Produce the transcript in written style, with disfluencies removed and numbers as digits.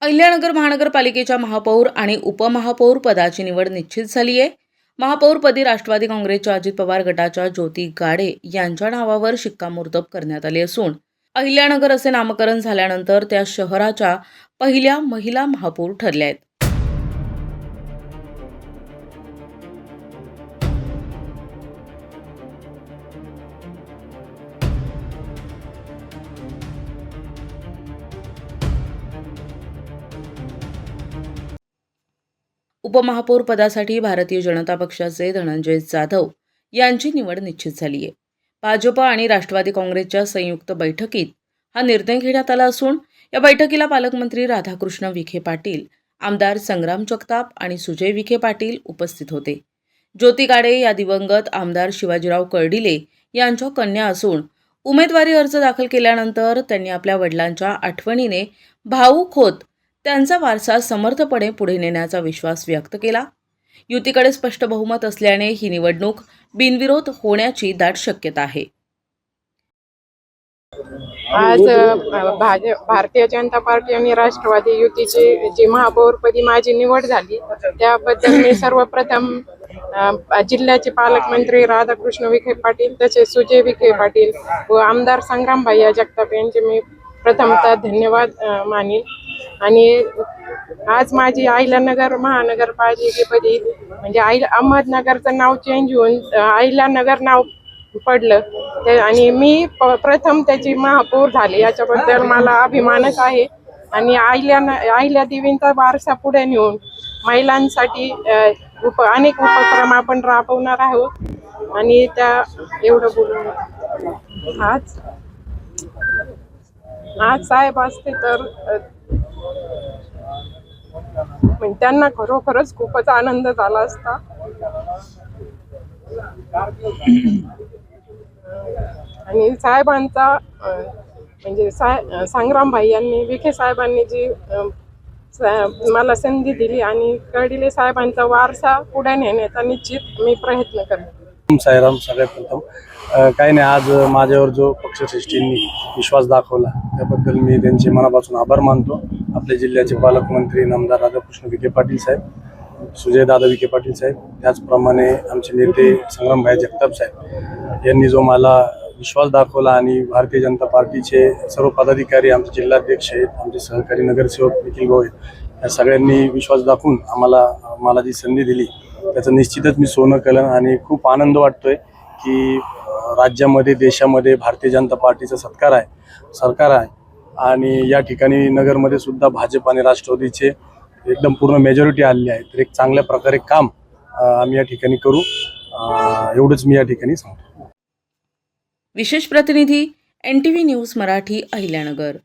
अहिल्यानगर महानगरपालिकेच्या महापौर आणि उपमहापौर पदाची निवड निश्चित झाली आहे. महापौरपदी राष्ट्रवादी काँग्रेसच्या अजित पवार गटाच्या ज्योती गाडे यांच्या नावावर शिक्कामोर्तब करण्यात आले असून अहिल्यानगर असे नामकरण झाल्यानंतर त्या शहराच्या पहिल्या महिला महापौर ठरल्या आहेत. उपमहापौर पदासाठी भारतीय जनता पक्षाचे धनंजय जाधव यांची निवड निश्चित झाली आहे. भाजप आणि राष्ट्रवादी काँग्रेसच्या संयुक्त बैठकीत हा निर्णय घेण्यात आला असून या बैठकीला पालकमंत्री राधाकृष्ण विखे पाटील, आमदार संग्राम जगताप आणि सुजय विखे पाटील उपस्थित होते. ज्योती गाडे या दिवंगत आमदार शिवाजीराव कर्डिले यांच्या कन्या असून उमेदवारी अर्ज दाखल केल्यानंतर त्यांनी आपल्या वडिलांच्या आठवणीने भावूक होत त्यांचा वारसा समर्थपणे पुढे नेण्याचा विश्वास व्यक्त केला. युतीकडे स्पष्ट बहुमत असल्याने ही निवडणूक बिनविरोध होण्याची दाट शक्यता आहे. आज भारतीय जनता पार्टी आणि राष्ट्रवादी युतीची जी महापौरपदी माझी निवड झाली त्याबद्दल मी सर्वप्रथम जिल्ह्याचे पालकमंत्री राधाकृष्ण विखे पाटील, तसेच सुजय विखे पाटील व आमदार संग्राम जगताप यांचे मी प्रथमतः धन्यवाद मानेन. आणि आज माझी अहिल्यानगर महानगरपालिकेपदी म्हणजे अहमदनगरचं नाव चेंज होऊन अहिल्यानगर नाव पडलं आणि मी प्रथम त्याची महापौर झाली, याच्याबद्दल मला अभिमानच आहे. आणि अहिल्या देवींचा वारसा पुढे नेऊन महिलांसाठी अनेक उपक्रम आपण राबवणार आहोत. आणि त्या एवढं बोलून आज साहेब असते तर त्यांना खरोखरच खूपच आनंद झाला असता. आणि साहेबांचा म्हणजे संग्राम यांनी, विखे साहेबांनी जी मला संधी दिली आणि कर्डिले साहेबांचा वारसा पुढे नेण्याचा निश्चित मी प्रयत्न करेन. साईराम. सगळ्यात प्रथम काही नाही, आज माझ्यावर जो पक्षश्रेष्ठींनी विश्वास दाखवला त्याबद्दल मी त्यांचे मनापासून आभार मानतो. आपल्या जिल्ह्याचे पालकमंत्री आमदार राधाकृष्ण विखे पाटील साहेब, सुजय दादा विखे पाटील साहेब, त्याचप्रमाणे आमचे नेते संग्राम जगताप साहेब यांनी जो मला विश्वास दाखवला आणि भारतीय जनता पार्टीचे सर्व पदाधिकारी, आमचे जिल्हाध्यक्ष आहेत, आमचे सहकारी नगरसेवक निखिल भाऊ आहेत, या सगळ्यांनी विश्वास दाखवून मला जी संधी दिली त्याचं निश्चितच मी सोनं केलं. आणि खूप आनंद वाटतोय की राज्यामध्ये, देशामध्ये भारतीय जनता पार्टीचा सरकार आहे आणि या ठिकाणी नगरमध्ये सुद्धा भाजप आणि राष्ट्रवादीचे एकदम पूर्ण मेजॉरिटी आलेली आहे. तर एक चांगल्या प्रकारे काम आम्ही या ठिकाणी करू, एवढंच मी या ठिकाणी सांगतो. विशेष प्रतिनिधी NTV न्यूज मराठी, अहिल्यानगर.